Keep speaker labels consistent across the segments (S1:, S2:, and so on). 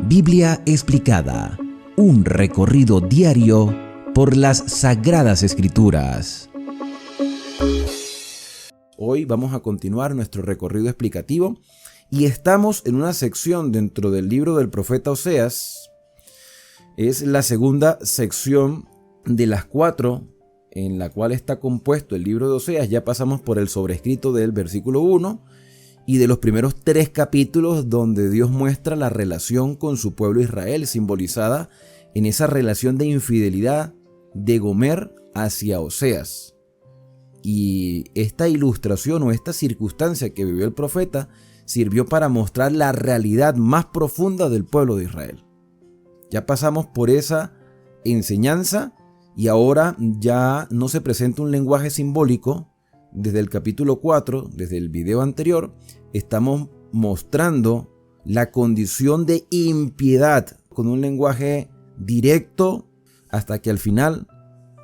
S1: Biblia explicada, un recorrido diario por las Sagradas Escrituras.
S2: Hoy vamos a continuar nuestro recorrido explicativo y estamos en una sección dentro del libro del profeta Oseas. Es la segunda sección de las 4 en la cual está compuesto el libro de Oseas. Ya pasamos por el sobrescrito del versículo 1 y de los primeros 3 capítulos donde Dios muestra la relación con su pueblo Israel, simbolizada en esa relación de infidelidad de Gomer hacia Oseas. Y esta ilustración o esta circunstancia que vivió el profeta sirvió para mostrar la realidad más profunda del pueblo de Israel. Ya pasamos por esa enseñanza y ahora ya no se presenta un lenguaje simbólico. Desde el capítulo 4, desde el video anterior, estamos mostrando la condición de impiedad con un lenguaje directo hasta que al final,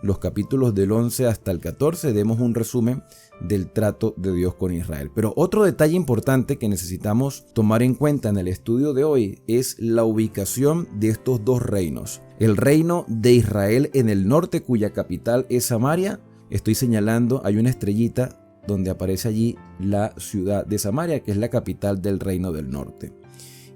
S2: los capítulos del 11 hasta el 14, demos un resumen del trato de Dios con Israel. Pero otro detalle importante que necesitamos tomar en cuenta en el estudio de hoy es la ubicación de estos dos reinos. El reino de Israel en el norte, cuya capital es Samaria. Estoy señalando, hay una estrellita donde aparece allí la ciudad de Samaria, que es la capital del reino del norte.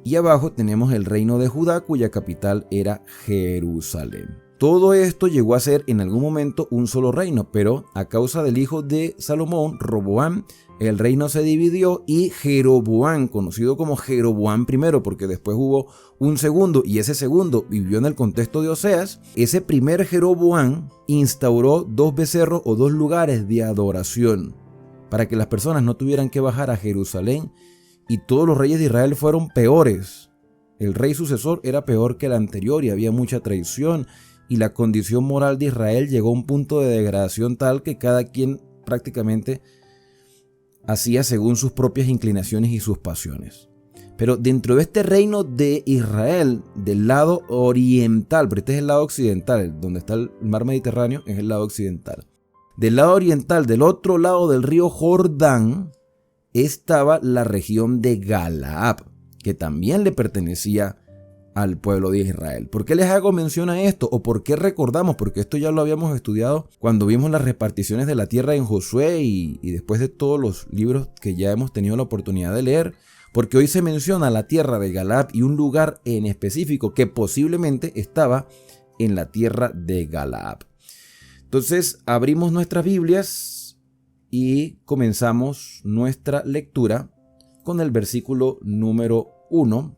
S2: Y abajo tenemos el reino de Judá, cuya capital era Jerusalén. Todo esto llegó a ser en algún momento un solo reino, pero a causa del hijo de Salomón, Roboam, el reino se dividió y Jeroboam, conocido como Jeroboam I, porque después hubo un segundo y ese segundo vivió en el contexto de Oseas, ese primer Jeroboam instauró 2 becerros o 2 lugares de adoración para que las personas no tuvieran que bajar a Jerusalén, y todos los reyes de Israel fueron peores. El rey sucesor era peor que el anterior y había mucha traición, y la condición moral de Israel llegó a un punto de degradación tal que cada quien prácticamente hacía según sus propias inclinaciones y sus pasiones. Pero dentro de este reino de Israel, del lado oriental, pero este es el lado occidental, donde está el mar Mediterráneo es el lado occidental. Del lado oriental, del otro lado del río Jordán, estaba la región de Galaad, que también le pertenecía al pueblo de Israel. ¿Por qué les hago mención a esto? ¿O por qué recordamos? Porque esto ya lo habíamos estudiado cuando vimos las reparticiones de la tierra en Josué y después de todos los libros que ya hemos tenido la oportunidad de leer. Porque hoy se menciona la tierra de Galaad y un lugar en específico que posiblemente estaba en la tierra de Galaad. Entonces abrimos nuestras Biblias y comenzamos nuestra lectura con el versículo número 1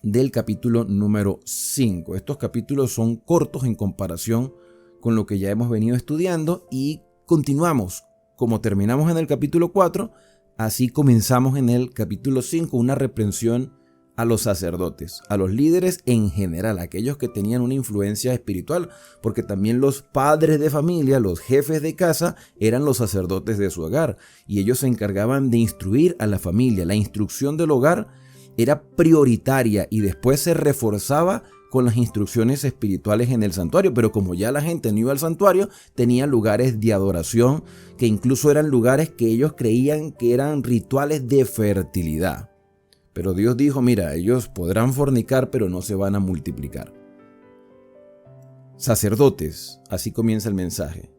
S2: del capítulo número 5. Estos capítulos son cortos en comparación con lo que ya hemos venido estudiando y continuamos. Como terminamos en el capítulo 4, así comenzamos en el capítulo 5, una reprensión a los sacerdotes, a los líderes en general, aquellos que tenían una influencia espiritual, porque también los padres de familia, los jefes de casa, eran los sacerdotes de su hogar y ellos se encargaban de instruir a la familia. La instrucción del hogar era prioritaria y después se reforzaba con las instrucciones espirituales en el santuario, pero como ya la gente no iba al santuario, tenían lugares de adoración que incluso eran lugares que ellos creían que eran rituales de fertilidad. Pero Dios dijo, mira, ellos podrán fornicar, pero no se van a multiplicar. Sacerdotes, así comienza el mensaje.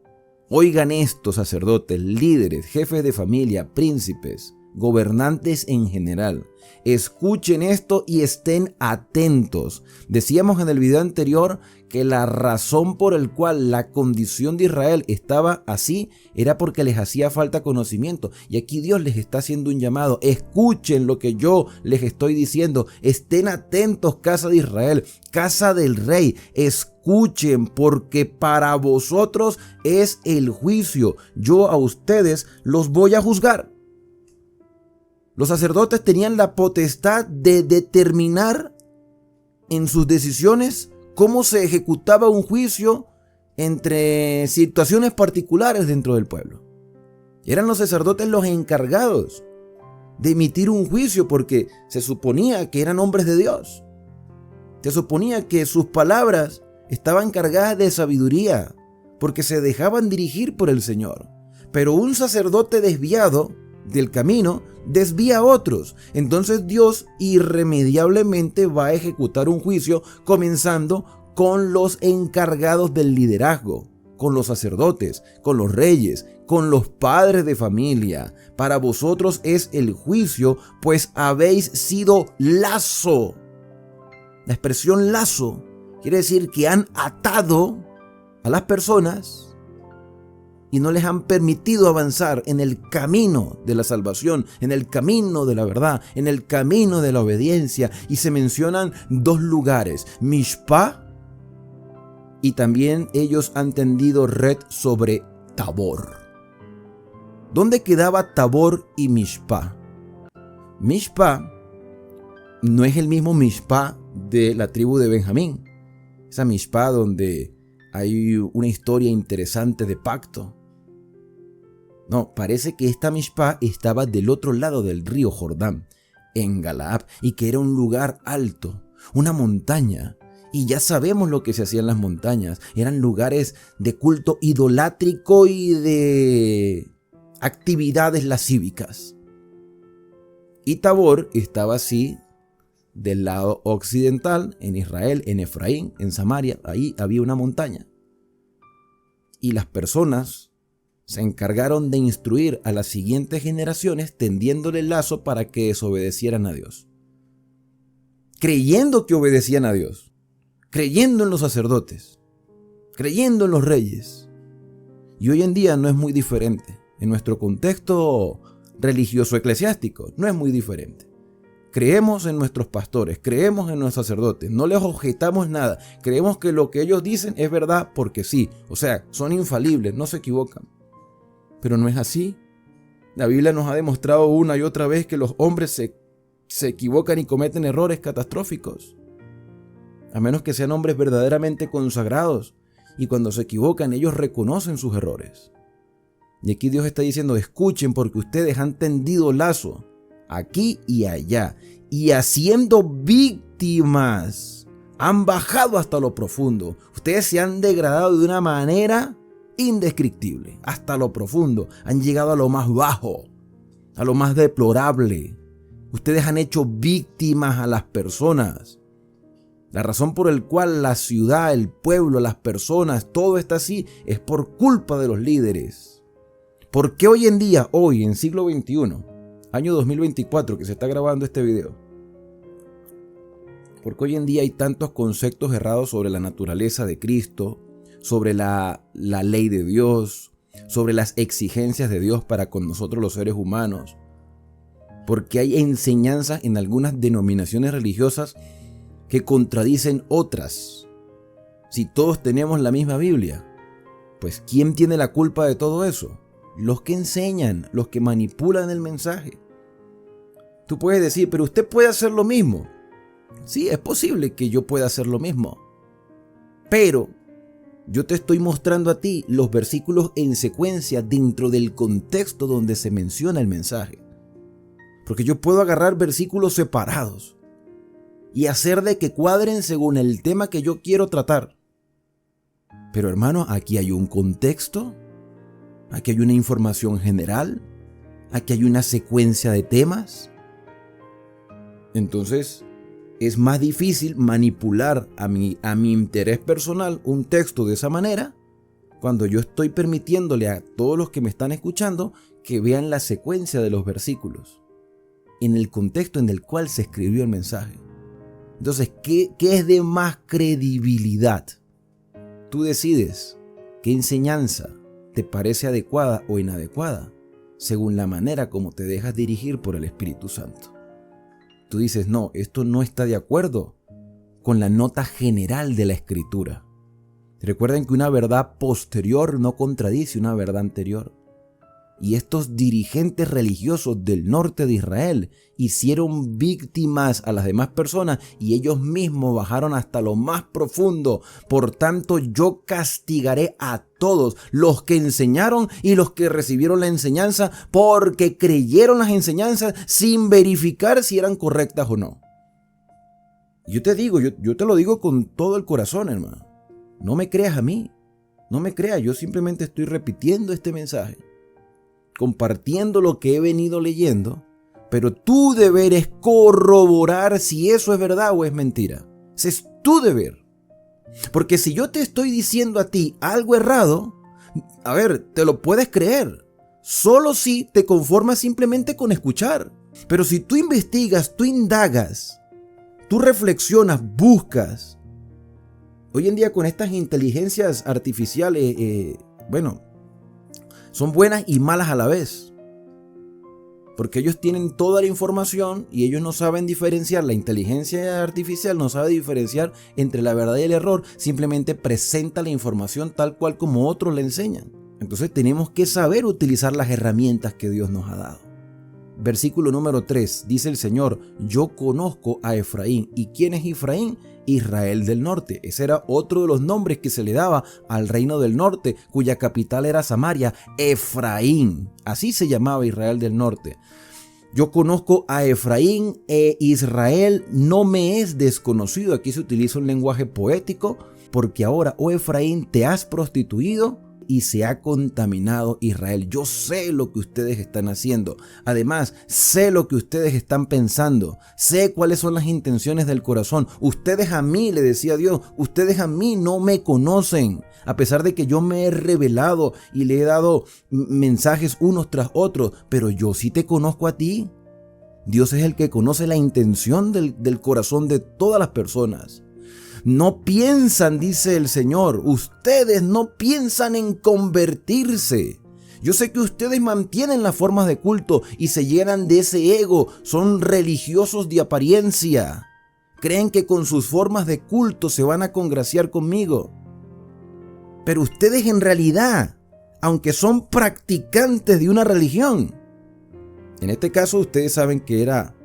S2: Oigan esto, sacerdotes, líderes, jefes de familia, príncipes, gobernantes en general. Escuchen esto y estén atentos. Decíamos en el video anterior que la razón por la cual la condición de Israel estaba así era porque les hacía falta conocimiento. Y aquí Dios les está haciendo un llamado. Escuchen lo que yo les estoy diciendo. Estén atentos, casa de Israel, casa del rey. Escuchen, porque para vosotros es el juicio. Yo a ustedes los voy a juzgar. Los sacerdotes tenían la potestad de determinar en sus decisiones cómo se ejecutaba un juicio entre situaciones particulares dentro del pueblo. Eran los sacerdotes los encargados de emitir un juicio porque se suponía que eran hombres de Dios. Se suponía que sus palabras estaban cargadas de sabiduría porque se dejaban dirigir por el Señor. Pero un sacerdote desviado del camino, desvía a otros. Entonces Dios irremediablemente va a ejecutar un juicio, comenzando con los encargados del liderazgo, con los sacerdotes, con los reyes, con los padres de familia. Para vosotros es el juicio, pues habéis sido lazo. La expresión lazo quiere decir que han atado a las personas y no les han permitido avanzar en el camino de la salvación, en el camino de la verdad, en el camino de la obediencia. Y se mencionan dos lugares, Mishpah, y también ellos han tendido red sobre Tabor. ¿Dónde quedaba Tabor y Mishpah? Mishpah no es el mismo Mishpah de la tribu de Benjamín. Esa Mishpah donde hay una historia interesante de pacto. No, parece que esta Mishpah estaba del otro lado del río Jordán, en Galaad, y que era un lugar alto, una montaña. Y ya sabemos lo que se hacía en las montañas. Eran lugares de culto idolátrico y de actividades lascívicas. Y Tabor estaba así del lado occidental, en Israel, en Efraín, en Samaria. Ahí había una montaña. Y las personas se encargaron de instruir a las siguientes generaciones tendiéndole el lazo para que desobedecieran a Dios. Creyendo que obedecían a Dios. Creyendo en los sacerdotes, creyendo en los reyes. Y hoy en día no es muy diferente. En nuestro contexto religioso eclesiástico no es muy diferente. Creemos en nuestros pastores, creemos en los sacerdotes, no les objetamos nada. Creemos que lo que ellos dicen es verdad porque sí. O sea, son infalibles, no se equivocan. Pero no es así. La Biblia nos ha demostrado una y otra vez que los hombres se equivocan y cometen errores catastróficos. A menos que sean hombres verdaderamente consagrados. Y cuando se equivocan, ellos reconocen sus errores. Y aquí Dios está diciendo, escuchen porque ustedes han tendido lazo aquí y allá. Y haciendo víctimas, han bajado hasta lo profundo. Ustedes se han degradado de una manera indescriptible. Hasta lo profundo. Han llegado a lo más bajo, a lo más deplorable. Ustedes han hecho víctimas a las personas. La razón por la cual la ciudad, el pueblo, las personas, todo está así, es por culpa de los líderes. ¿Por qué hoy en día, hoy en siglo XXI, año 2024 que se está grabando este video? Porque hoy en día hay tantos conceptos errados sobre la naturaleza de Cristo, sobre la ley de Dios, sobre las exigencias de Dios para con nosotros los seres humanos. Porque hay enseñanzas en algunas denominaciones religiosas que contradicen otras. Si todos tenemos la misma Biblia, pues ¿quién tiene la culpa de todo eso? Los que enseñan, los que manipulan el mensaje. Tú puedes decir, pero usted puede hacer lo mismo. Sí, es posible que yo pueda hacer lo mismo. Pero yo te estoy mostrando a ti los versículos en secuencia dentro del contexto donde se menciona el mensaje. Porque yo puedo agarrar versículos separados y hacer de que cuadren según el tema que yo quiero tratar. Pero hermano, aquí hay un contexto, aquí hay una información general, aquí hay una secuencia de temas. Entonces, es más difícil manipular a mi interés personal un texto de esa manera cuando yo estoy permitiéndole a todos los que me están escuchando que vean la secuencia de los versículos en el contexto en el cual se escribió el mensaje. Entonces, ¿qué es de más credibilidad? Tú decides qué enseñanza te parece adecuada o inadecuada según la manera como te dejas dirigir por el Espíritu Santo. Tú dices, no, esto no está de acuerdo con la nota general de la Escritura. Recuerden que una verdad posterior no contradice una verdad anterior. Y estos dirigentes religiosos del norte de Israel hicieron víctimas a las demás personas y ellos mismos bajaron hasta lo más profundo. Por tanto, yo castigaré a todos los que enseñaron y los que recibieron la enseñanza porque creyeron las enseñanzas sin verificar si eran correctas o no. Yo te digo, yo te lo digo con todo el corazón, hermano. No me creas a mí, no me creas, yo simplemente estoy repitiendo este mensaje. compartiendo lo que he venido leyendo, pero tu deber es corroborar si eso es verdad o es mentira. Ese es tu deber. Porque si yo te estoy diciendo a ti algo errado, a ver, te lo puedes creer, solo si te conformas simplemente con escuchar. Pero si tú investigas, tú indagas, tú reflexionas, buscas. Hoy en día con estas inteligencias artificiales, son buenas y malas a la vez. Porque ellos tienen toda la información y ellos no saben diferenciar. La inteligencia artificial no sabe diferenciar entre la verdad y el error. Simplemente presenta la información tal cual como otros le enseñan. Entonces tenemos que saber utilizar las herramientas que Dios nos ha dado. Versículo número 3, dice el Señor: yo conozco a Efraín. ¿Y quién es Efraín? Israel del norte. Ese era otro de los nombres que se le daba al reino del norte, cuya capital era Samaria. Efraín, así se llamaba Israel del norte. Yo conozco a Efraín, Israel no me es desconocido. Aquí se utiliza un lenguaje poético, porque ahora, oh Efraín, te has prostituido y se ha contaminado Israel. Yo sé lo que ustedes están haciendo. Además, sé lo que ustedes están pensando. Sé cuáles son las intenciones del corazón. Ustedes a mí, le decía Dios, ustedes a mí no me conocen. A pesar de que yo me he revelado y le he dado mensajes unos tras otros, pero yo sí te conozco a ti. Dios es el que conoce la intención del corazón de todas las personas. No piensan, dice el Señor, ustedes no piensan en convertirse. Yo sé que ustedes mantienen las formas de culto y se llenan de ese ego, son religiosos de apariencia. Creen que con sus formas de culto se van a congraciar conmigo. Pero ustedes en realidad, aunque son practicantes de una religión, en este caso ustedes saben que era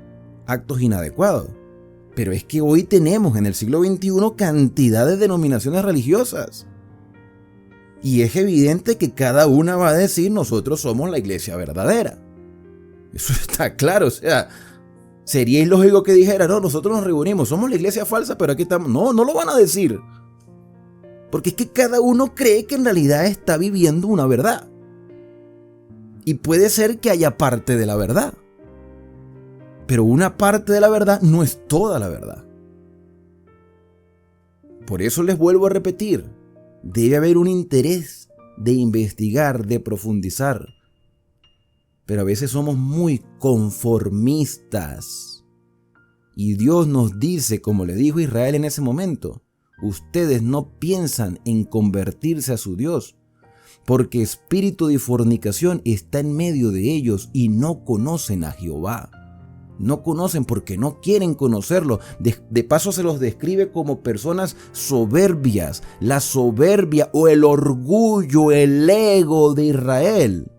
S2: actos inadecuados. Pero es que hoy tenemos en el siglo XXI cantidad de denominaciones religiosas. Y es evidente que cada una va a decir: nosotros somos la iglesia verdadera. Eso está claro, o sea, sería ilógico que dijera: no, nosotros nos reunimos, somos la iglesia falsa, pero aquí estamos. No, no lo van a decir. Porque es que cada uno cree que en realidad está viviendo una verdad. Y puede ser que haya parte de la verdad. Pero una parte de la verdad no es toda la verdad. Por eso les vuelvo a repetir, debe haber un interés de investigar, de profundizar. Pero a veces somos muy conformistas. Y Dios nos dice, como le dijo Israel en ese momento: ustedes no piensan en convertirse a su Dios, porque espíritu de fornicación está en medio de ellos y no conocen a Jehová. No conocen porque no quieren conocerlo. De paso se los describe como personas soberbias. La soberbia o el orgullo, el ego de Israel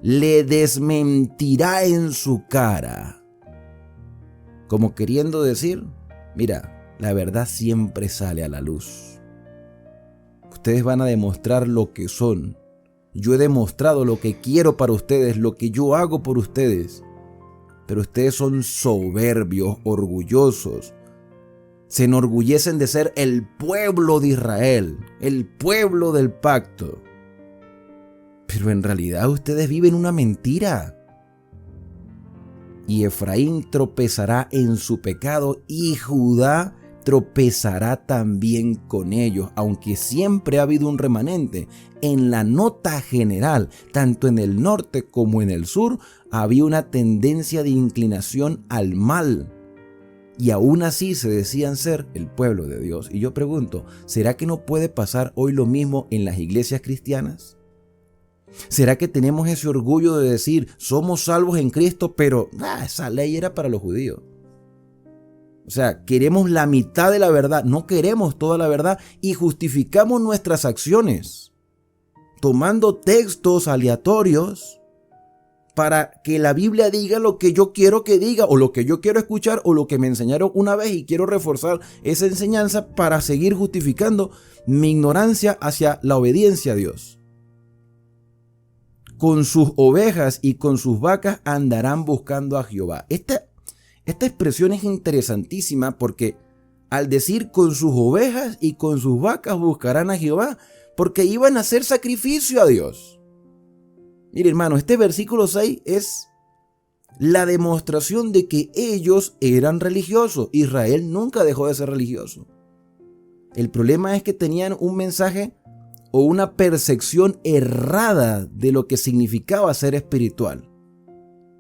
S2: le desmentirá en su cara. Como queriendo decir: mira, la verdad siempre sale a la luz. Ustedes van a demostrar lo que son. Yo he demostrado lo que quiero para ustedes, lo que yo hago por ustedes. Pero ustedes son soberbios, orgullosos. Se enorgullecen de ser el pueblo de Israel, el pueblo del pacto. Pero en realidad ustedes viven una mentira. Y Efraín tropezará en su pecado y Judá tropezará también con ellos, aunque siempre ha habido un remanente. En la nota general, tanto en el norte como en el sur, había una tendencia de inclinación al mal. Y aún así se decían ser el pueblo de Dios. Y yo pregunto, ¿será que no puede pasar hoy lo mismo en las iglesias cristianas? ¿Será que tenemos ese orgullo de decir: somos salvos en Cristo, pero esa ley era para los judíos? O sea, queremos la mitad de la verdad, no queremos toda la verdad y justificamos nuestras acciones tomando textos aleatorios para que la Biblia diga lo que yo quiero que diga, o lo que yo quiero escuchar, o lo que me enseñaron una vez y quiero reforzar esa enseñanza para seguir justificando mi ignorancia hacia la obediencia a Dios. Con sus ovejas y con sus vacas andarán buscando a Jehová. Esta expresión es interesantísima porque al decir con sus ovejas y con sus vacas buscarán a Jehová, porque iban a hacer sacrificio a Dios. Mire, hermano, este versículo 6 es la demostración de que ellos eran religiosos. Israel nunca dejó de ser religioso. El problema es que tenían un mensaje o una percepción errada de lo que significaba ser espiritual.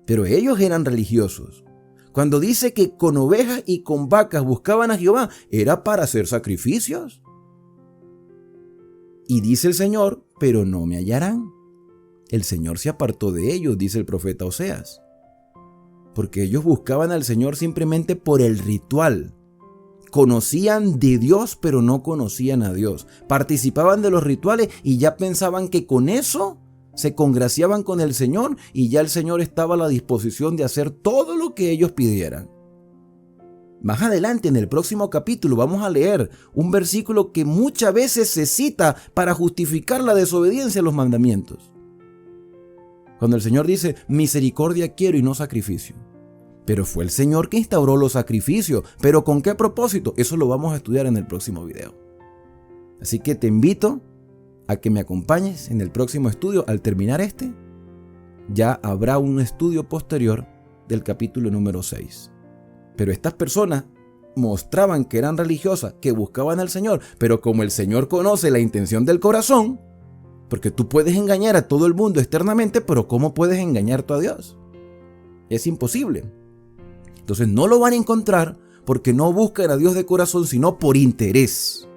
S2: Pero ellos eran religiosos. Cuando dice que con ovejas y con vacas buscaban a Jehová, era para hacer sacrificios. Y dice el Señor, pero no me hallarán. El Señor se apartó de ellos, dice el profeta Oseas. Porque ellos buscaban al Señor simplemente por el ritual. Conocían de Dios, pero no conocían a Dios. Participaban de los rituales y ya pensaban que con eso se congraciaban con el Señor y ya el Señor estaba a la disposición de hacer todo lo que ellos pidieran. Más adelante, en el próximo capítulo, vamos a leer un versículo que muchas veces se cita para justificar la desobediencia a los mandamientos. Cuando el Señor dice, misericordia quiero y no sacrificio. Pero fue el Señor que instauró los sacrificios. ¿Pero con qué propósito? Eso lo vamos a estudiar en el próximo video. Así que te invito a que me acompañes en el próximo estudio. Al terminar este, ya habrá un estudio posterior del capítulo número 6. Pero estas personas mostraban que eran religiosas, que buscaban al Señor, pero como el Señor conoce la intención del corazón, porque tú puedes engañar a todo el mundo externamente, pero ¿cómo puedes engañar tú a Dios? Es imposible. Entonces no lo van a encontrar porque no buscan a Dios de corazón, sino por interés.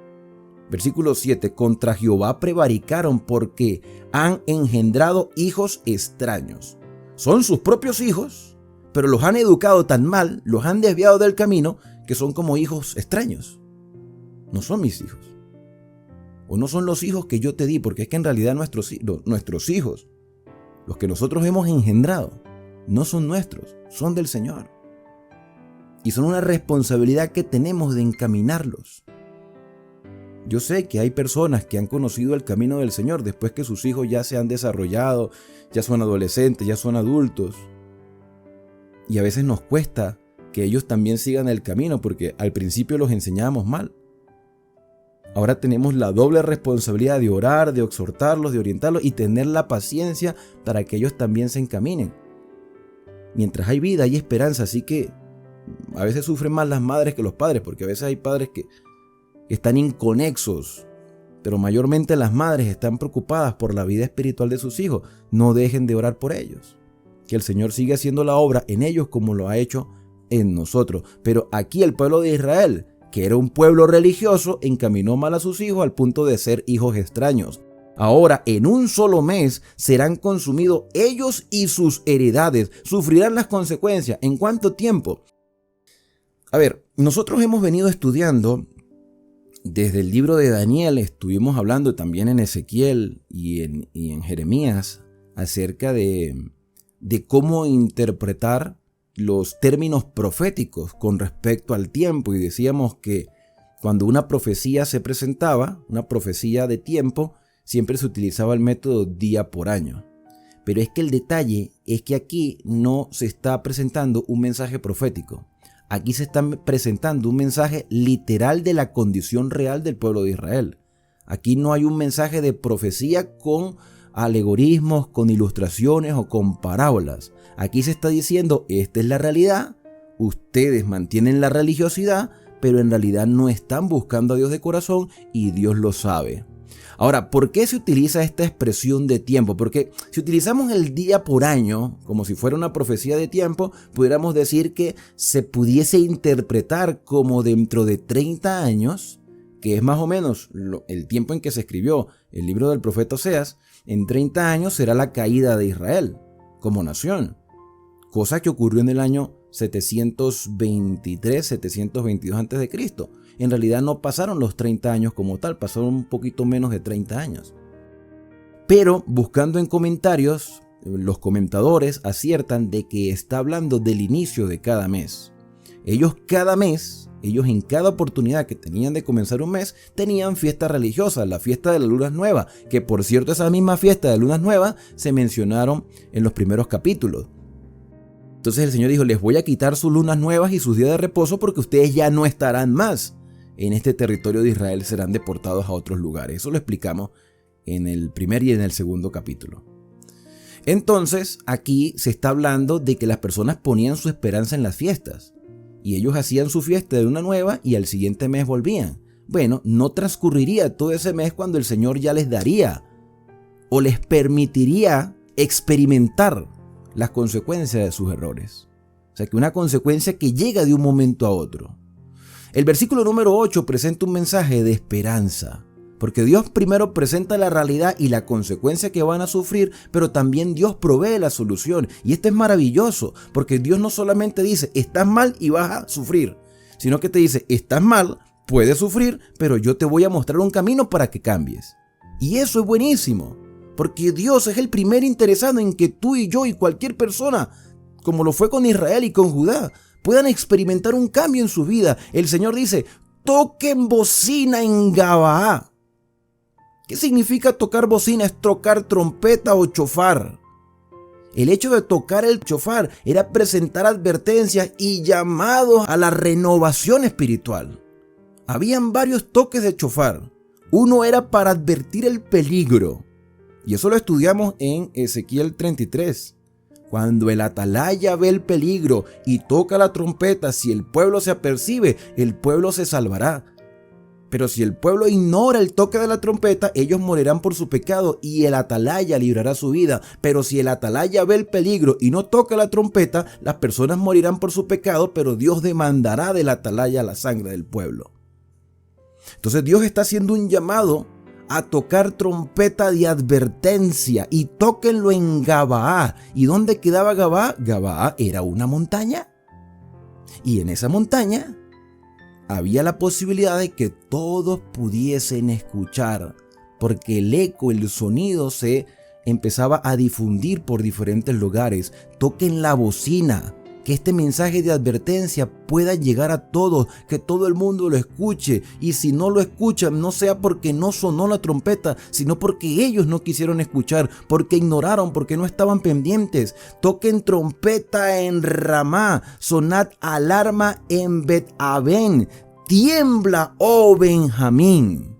S2: Versículo 7. Contra Jehová prevaricaron porque han engendrado hijos extraños. Son sus propios hijos, pero los han educado tan mal, los han desviado del camino, que son como hijos extraños. No son mis hijos. O no son los hijos que yo te di, porque es que en realidad nuestros hijos, los que nosotros hemos engendrado, no son nuestros, son del Señor. Y son una responsabilidad que tenemos de encaminarlos. Yo sé que hay personas que han conocido el camino del Señor después que sus hijos ya se han desarrollado, ya son adolescentes, ya son adultos. Y a veces nos cuesta que ellos también sigan el camino porque al principio los enseñábamos mal. Ahora tenemos la doble responsabilidad de orar, de exhortarlos, de orientarlos y tener la paciencia para que ellos también se encaminen. Mientras hay vida, hay esperanza, así que a veces sufren más las madres que los padres, porque a veces hay padres que están inconexos, pero mayormente las madres están preocupadas por la vida espiritual de sus hijos. No dejen de orar por ellos. Que el Señor siga haciendo la obra en ellos como lo ha hecho en nosotros. Pero aquí el pueblo de Israel, que era un pueblo religioso, encaminó mal a sus hijos al punto de ser hijos extraños. Ahora, en un solo mes, serán consumidos ellos y sus heredades. Sufrirán las consecuencias. ¿En cuánto tiempo? A ver, nosotros hemos venido estudiando desde el libro de Daniel, estuvimos hablando también en Ezequiel y en Jeremías acerca de cómo interpretar los términos proféticos con respecto al tiempo, y decíamos que cuando una profecía se presentaba, una profecía de tiempo, siempre se utilizaba el método día por año. Pero es que el detalle es que aquí no se está presentando un mensaje profético. Aquí se está presentando un mensaje literal de la condición real del pueblo de Israel. Aquí no hay un mensaje de profecía con alegorismos, con ilustraciones o con parábolas. Aquí se está diciendo, esta es la realidad, ustedes mantienen la religiosidad, pero en realidad no están buscando a Dios de corazón y Dios lo sabe. Ahora, ¿por qué se utiliza esta expresión de tiempo? Porque si utilizamos el día por año, como si fuera una profecía de tiempo, pudiéramos decir que se pudiese interpretar como dentro de 30 años, que es más o menos el tiempo en que se escribió el libro del profeta Oseas. En 30 años será la caída de Israel como nación, cosa que ocurrió en el año 723, 722 a.C. En realidad no pasaron los 30 años como tal, pasaron un poquito menos de 30 años. Pero buscando en comentarios, los comentadores aciertan de que está hablando del inicio de cada mes. Ellos en cada oportunidad que tenían de comenzar un mes, tenían fiestas religiosas, la fiesta de las lunas nuevas, que por cierto esa misma fiesta de lunas nuevas se mencionaron en los primeros capítulos. Entonces el Señor dijo, les voy a quitar sus lunas nuevas y sus días de reposo porque ustedes ya no estarán más en este territorio de Israel, serán deportados a otros lugares. Eso lo explicamos en el primer y en el segundo capítulo. Entonces, aquí se está hablando de que las personas ponían su esperanza en las fiestas. Y ellos hacían su fiesta de una nueva y al siguiente mes volvían. Bueno, no transcurriría todo ese mes cuando el Señor ya les daría o les permitiría experimentar las consecuencias de sus errores. O sea, que una consecuencia que llega de un momento a otro. El versículo número 8 presenta un mensaje de esperanza. Porque Dios primero presenta la realidad y la consecuencia que van a sufrir, pero también Dios provee la solución. Y esto es maravilloso, porque Dios no solamente dice, estás mal y vas a sufrir, sino que te dice, estás mal, puedes sufrir, pero yo te voy a mostrar un camino para que cambies. Y eso es buenísimo, porque Dios es el primer interesado en que tú y yo y cualquier persona, como lo fue con Israel y con Judá, puedan experimentar un cambio en su vida. El Señor dice, toquen bocina en Gabaá. ¿Qué significa tocar bocina? Es tocar trompeta o chofar. El hecho de tocar el chofar era presentar advertencias y llamados a la renovación espiritual. Habían varios toques de chofar. Uno era para advertir el peligro. Y eso lo estudiamos en Ezequiel 33. Cuando el atalaya ve el peligro y toca la trompeta, si el pueblo se apercibe, el pueblo se salvará. Pero si el pueblo ignora el toque de la trompeta, ellos morirán por su pecado y el atalaya librará su vida. Pero si el atalaya ve el peligro y no toca la trompeta, las personas morirán por su pecado, pero Dios demandará del atalaya la sangre del pueblo. Entonces Dios está haciendo un llamado a tocar trompeta de advertencia y tóquenlo en Gabaá. ¿Y dónde quedaba Gabaá? Gabaá era una montaña. Y en esa montaña había la posibilidad de que todos pudiesen escuchar, porque el eco, el sonido se empezaba a difundir por diferentes lugares. Toquen la bocina, que este mensaje de advertencia pueda llegar a todos, que todo el mundo lo escuche. Y si no lo escuchan, no sea porque no sonó la trompeta, sino porque ellos no quisieron escuchar, porque ignoraron, porque no estaban pendientes. Toquen trompeta en Ramá, sonad alarma en Bet-Aven. Tiembla, oh Benjamín.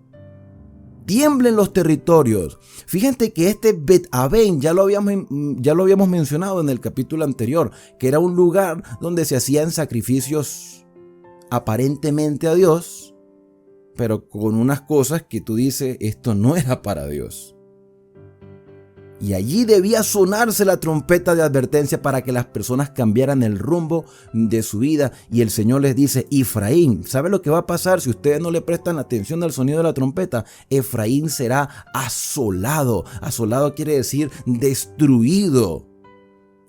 S2: Tiemblen los territorios. Fíjate que este Bet-Aven ya lo habíamos mencionado en el capítulo anterior, que era un lugar donde se hacían sacrificios aparentemente a Dios, pero con unas cosas que tú dices, esto no era para Dios. Y allí debía sonarse la trompeta de advertencia para que las personas cambiaran el rumbo de su vida. Y el Señor les dice, Efraín, ¿sabe lo que va a pasar si ustedes no le prestan atención al sonido de la trompeta? Efraín será asolado. Asolado quiere decir destruido.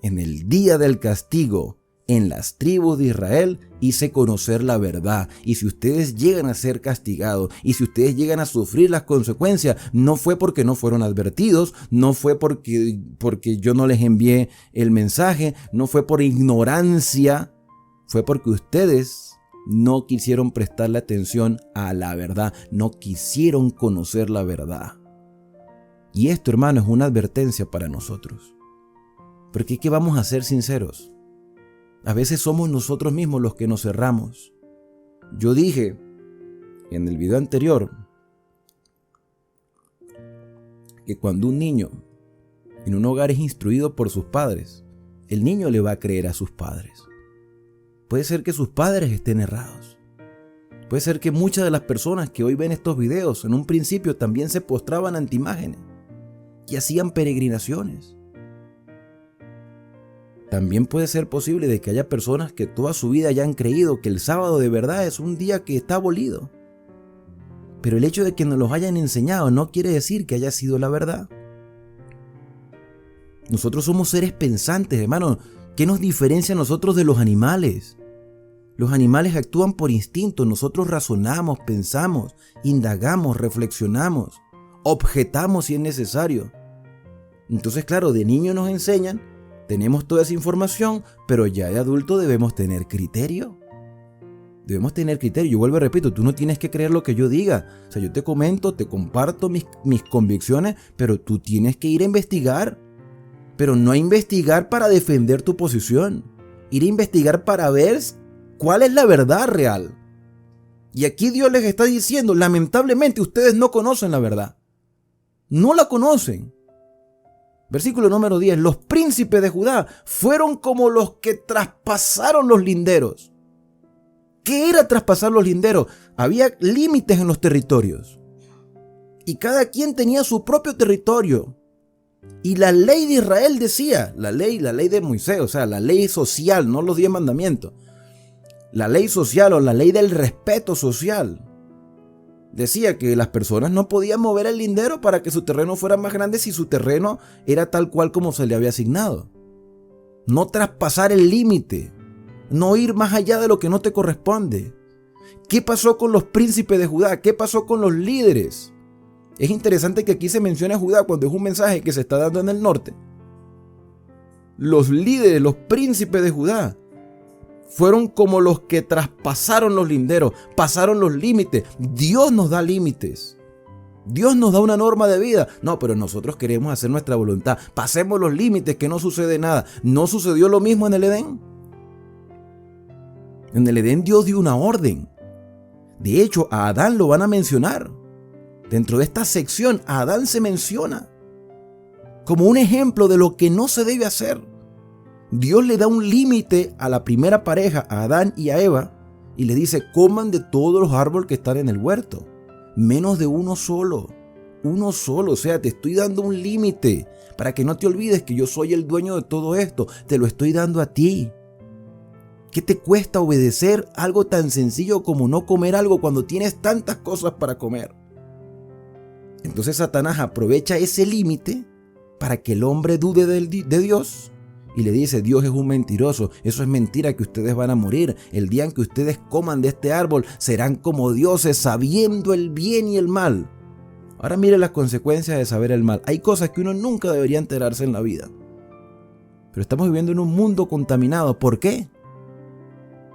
S2: En el día del castigo, en las tribus de Israel, hice conocer la verdad. Y si ustedes llegan a ser castigados, y si ustedes llegan a sufrir las consecuencias, no fue porque no fueron advertidos, no fue porque yo no les envié el mensaje, no fue por ignorancia, fue porque ustedes no quisieron prestarle atención a la verdad, no quisieron conocer la verdad. Y esto, hermano, es una advertencia para nosotros. Porque es que vamos a ser sinceros. A veces somos nosotros mismos los que nos cerramos. Yo dije en el video anterior que cuando un niño en un hogar es instruido por sus padres, el niño le va a creer a sus padres. Puede ser que sus padres estén errados. Puede ser que muchas de las personas que hoy ven estos videos en un principio también se postraban ante imágenes y hacían peregrinaciones. También puede ser posible de que haya personas que toda su vida hayan creído que el sábado de verdad es un día que está abolido. Pero el hecho de que nos los hayan enseñado no quiere decir que haya sido la verdad. Nosotros somos seres pensantes, hermano. ¿Qué nos diferencia a nosotros de los animales? Los animales actúan por instinto, nosotros razonamos, pensamos, indagamos, reflexionamos, objetamos si es necesario. Entonces, claro, de niño nos enseñan, tenemos toda esa información, pero ya de adulto debemos tener criterio. Debemos tener criterio. Yo vuelvo y repito, tú no tienes que creer lo que yo diga. O sea, yo te comento, te comparto mis convicciones, pero tú tienes que ir a investigar. Pero no a investigar para defender tu posición. Ir a investigar para ver cuál es la verdad real. Y aquí Dios les está diciendo, lamentablemente ustedes no conocen la verdad. No la conocen. Versículo número 10. Los príncipes de Judá fueron como los que traspasaron los linderos. ¿Qué era traspasar los linderos? Había límites en los territorios. Y cada quien tenía su propio territorio. Y la ley de Israel decía, la ley de Moisés, o sea, la ley social, no los 10 mandamientos. La ley social o la ley del respeto social. Decía que las personas no podían mover el lindero para que su terreno fuera más grande si su terreno era tal cual como se le había asignado. No traspasar el límite, no ir más allá de lo que no te corresponde. ¿Qué pasó con los príncipes de Judá? ¿Qué pasó con los líderes? Es interesante que aquí se mencione a Judá cuando es un mensaje que se está dando en el norte. Los líderes, los príncipes de Judá, fueron como los que traspasaron los linderos, pasaron los límites. Dios nos da límites. Dios nos da una norma de vida. No, pero nosotros queremos hacer nuestra voluntad. Pasemos los límites, que no sucede nada. ¿No sucedió lo mismo en el Edén? En el Edén Dios dio una orden. De hecho, a Adán lo van a mencionar. Dentro de esta sección, a Adán se menciona como un ejemplo de lo que no se debe hacer. Dios le da un límite a la primera pareja, a Adán y a Eva, y le dice: coman de todos los árboles que están en el huerto, menos de uno solo, o sea, te estoy dando un límite, para que no te olvides que yo soy el dueño de todo esto, te lo estoy dando a ti. ¿Qué te cuesta obedecer algo tan sencillo como no comer algo cuando tienes tantas cosas para comer? Entonces Satanás aprovecha ese límite para que el hombre dude de Dios. Y le dice: Dios es un mentiroso, eso es mentira, que ustedes van a morir. El día en que ustedes coman de este árbol serán como dioses, sabiendo el bien y el mal. Ahora mire las consecuencias de saber el mal. Hay cosas que uno nunca debería enterarse en la vida. Pero estamos viviendo en un mundo contaminado. ¿Por qué?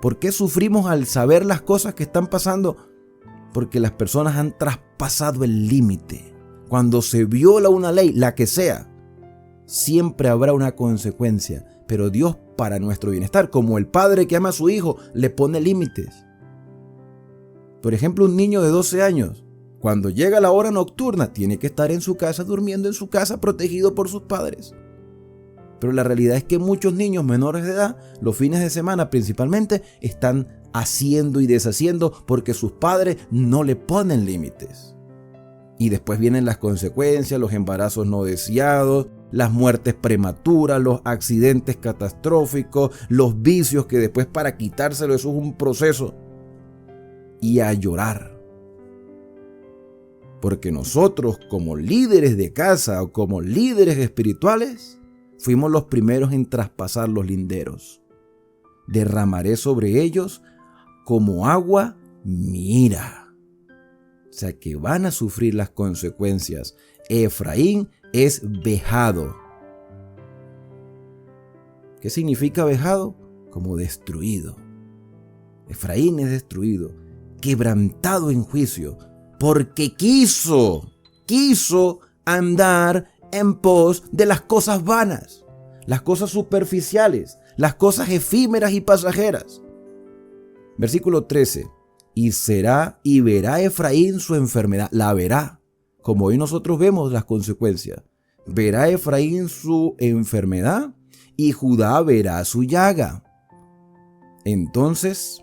S2: ¿Por qué sufrimos al saber las cosas que están pasando? Porque las personas han traspasado el límite. Cuando se viola una ley, la que sea, siempre habrá una consecuencia, pero Dios, para nuestro bienestar, como el padre que ama a su hijo, le pone límites. Por ejemplo, un niño de 12 años, cuando llega la hora nocturna, tiene que estar en su casa, durmiendo en su casa, protegido por sus padres. Pero la realidad es que muchos niños menores de edad, los fines de semana principalmente, están haciendo y deshaciendo porque sus padres no le ponen límites. Y después vienen las consecuencias, los embarazos no deseados, las muertes prematuras, los accidentes catastróficos, los vicios que después para quitárselo eso es un proceso. Y a llorar. Porque nosotros como líderes de casa o como líderes espirituales fuimos los primeros en traspasar los linderos. Derramaré sobre ellos como agua mi ira. O sea que van a sufrir las consecuencias. Efraín es vejado. ¿Qué significa vejado? Como destruido. Efraín es destruido, quebrantado en juicio, porque quiso andar en pos de las cosas vanas, las cosas superficiales, las cosas efímeras y pasajeras. Versículo 13. Y verá Efraín su enfermedad, la verá, como hoy nosotros vemos las consecuencias. Verá Efraín su enfermedad y Judá verá su llaga. Entonces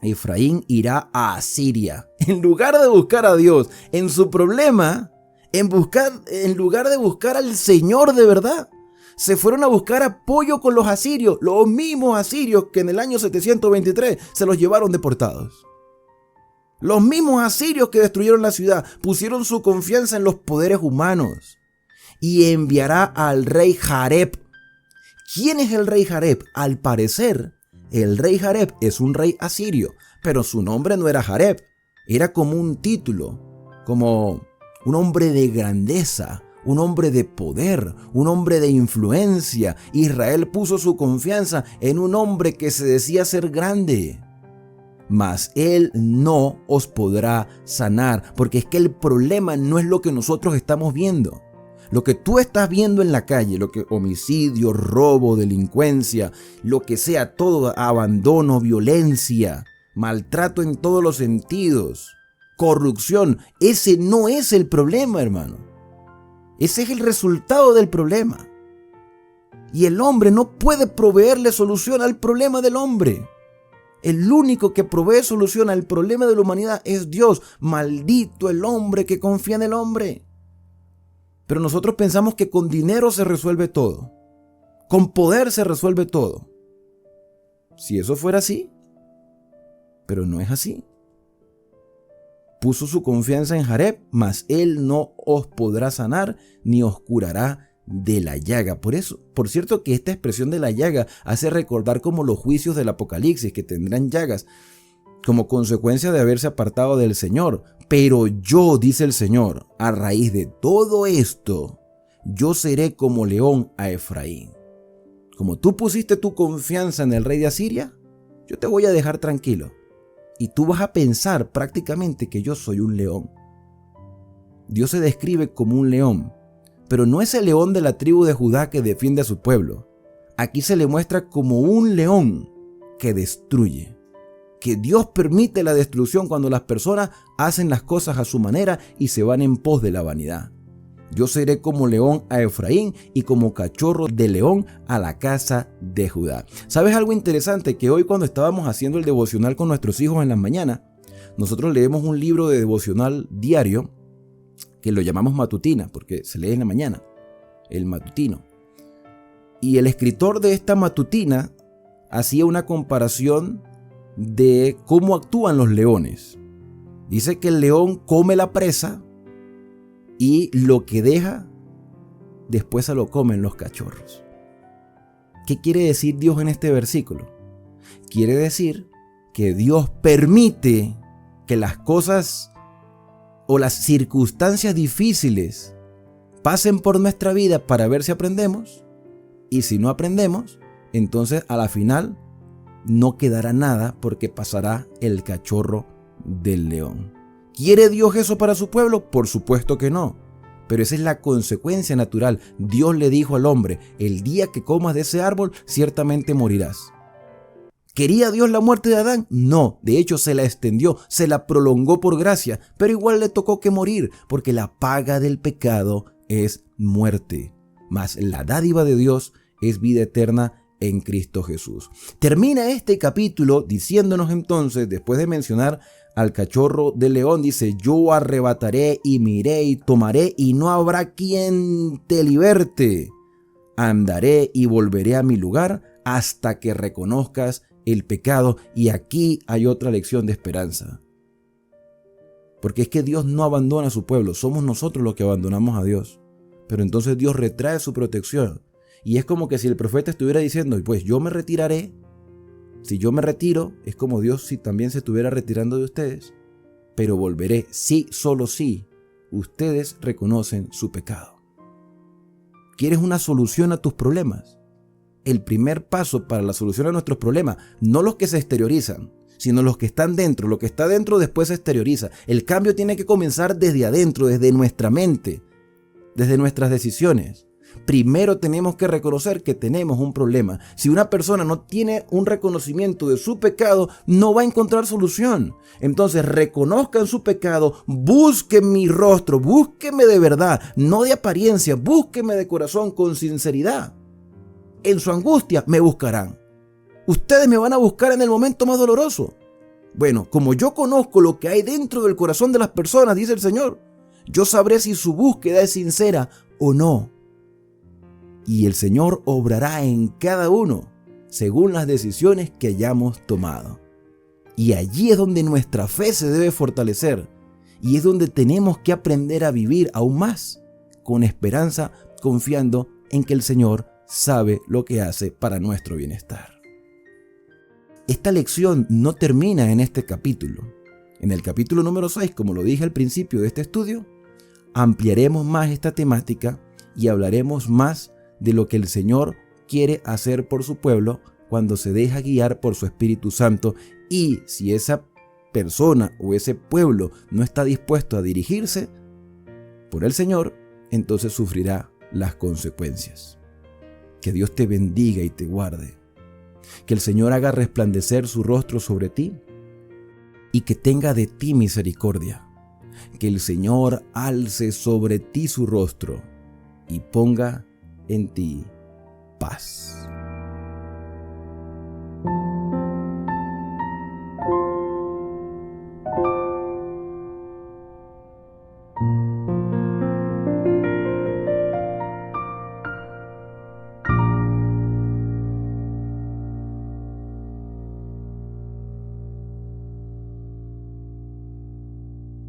S2: Efraín irá a Asiria. En lugar de buscar a Dios en su problema, en lugar de buscar al Señor de verdad, se fueron a buscar apoyo con los asirios, los mismos asirios que en el año 723 se los llevaron deportados. Los mismos asirios que destruyeron la ciudad pusieron su confianza en los poderes humanos. Y enviará al rey Jareb. ¿Quién es el rey Jareb? Al parecer, el rey Jareb es un rey asirio, pero su nombre no era Jareb. Era como un título, como un hombre de grandeza, un hombre de poder, un hombre de influencia. Israel puso su confianza en un hombre que se decía ser grande. Mas él no os podrá sanar, porque es que el problema no es lo que nosotros estamos viendo. Lo que tú estás viendo en la calle, lo que homicidio, robo, delincuencia, lo que sea, todo, abandono, violencia, maltrato en todos los sentidos, corrupción, ese no es el problema, hermano. Ese es el resultado del problema. Y el hombre no puede proveerle solución al problema del hombre. El único que provee solución al problema de la humanidad es Dios. Maldito el hombre que confía en el hombre. Pero nosotros pensamos que con dinero se resuelve todo. Con poder se resuelve todo. Si eso fuera así, pero no es así. Puso su confianza en Jareb, mas él no os podrá sanar ni os curará de la llaga. Por cierto que esta expresión de la llaga hace recordar como los juicios del Apocalipsis, que tendrán llagas como consecuencia de haberse apartado del Señor. Pero yo, dice el Señor, a raíz de todo esto, yo seré como león a Efraín. Como tú pusiste tu confianza en el rey de Asiria, yo te voy a dejar tranquilo. Y tú vas a pensar prácticamente que yo soy un león. Dios se describe como un león, pero no es el león de la tribu de Judá que defiende a su pueblo. Aquí se le muestra como un león que destruye. Que Dios permite la destrucción cuando las personas hacen las cosas a su manera y se van en pos de la vanidad. Yo seré como león a Efraín y como cachorro de león a la casa de Judá. ¿Sabes algo interesante? Que hoy cuando estábamos haciendo el devocional con nuestros hijos en la mañana, nosotros leemos un libro de devocional diario que lo llamamos matutina porque se lee en la mañana, el matutino. Y el escritor de esta matutina hacía una comparación de cómo actúan los leones. Dice que el león come la presa y lo que deja, después se lo comen los cachorros. ¿Qué quiere decir Dios en este versículo? Quiere decir que Dios permite que las cosas o las circunstancias difíciles pasen por nuestra vida para ver si aprendemos. Y si no aprendemos, entonces a la final no quedará nada porque pasará el cachorro del león. ¿Quiere Dios eso para su pueblo? Por supuesto que no. Pero esa es la consecuencia natural. Dios le dijo al hombre, el día que comas de ese árbol, ciertamente morirás. ¿Quería Dios la muerte de Adán? No, de hecho se la extendió, se la prolongó por gracia, pero igual le tocó que morir, porque la paga del pecado es muerte. Mas la dádiva de Dios es vida eterna en Cristo Jesús. Termina este capítulo diciéndonos entonces, después de mencionar al cachorro del león, dice, yo arrebataré y miré y tomaré y no habrá quien te liberte. Andaré y volveré a mi lugar hasta que reconozcas el pecado. Y aquí hay otra lección de esperanza. Porque es que Dios no abandona a su pueblo, somos nosotros los que abandonamos a Dios. Pero entonces Dios retrae su protección. Y es como que si el profeta estuviera diciendo, pues yo me retiraré. Si yo me retiro, es como Dios si también se estuviera retirando de ustedes. Pero volveré, sí, solo si ustedes reconocen su pecado. ¿Quieres una solución a tus problemas? El primer paso para la solución a nuestros problemas, no los que se exteriorizan, sino los que están dentro. Lo que está dentro después se exterioriza. El cambio tiene que comenzar desde adentro, desde nuestra mente, desde nuestras decisiones. Primero tenemos que reconocer que tenemos un problema. Si una persona no tiene un reconocimiento de su pecado, no va a encontrar solución. Entonces reconozcan su pecado, busquen mi rostro, búsquenme de verdad, no de apariencia, búsquenme de corazón con sinceridad. En su angustia me buscarán. Ustedes me van a buscar en el momento más doloroso. Bueno, como yo conozco lo que hay dentro del corazón de las personas, dice el Señor, yo sabré si su búsqueda es sincera o no. Y el Señor obrará en cada uno según las decisiones que hayamos tomado. Y allí es donde nuestra fe se debe fortalecer. Y es donde tenemos que aprender a vivir aún más, con esperanza, confiando en que el Señor sabe lo que hace para nuestro bienestar. Esta lección no termina en este capítulo. En el capítulo número 6, como lo dije al principio de este estudio, ampliaremos más esta temática y hablaremos más de lo que el Señor quiere hacer por su pueblo cuando se deja guiar por su Espíritu Santo, y si esa persona o ese pueblo no está dispuesto a dirigirse por el Señor, entonces sufrirá las consecuencias. Que Dios te bendiga y te guarde. Que el Señor haga resplandecer su rostro sobre ti y que tenga de ti misericordia. Que el Señor alce sobre ti su rostro y ponga en ti paz.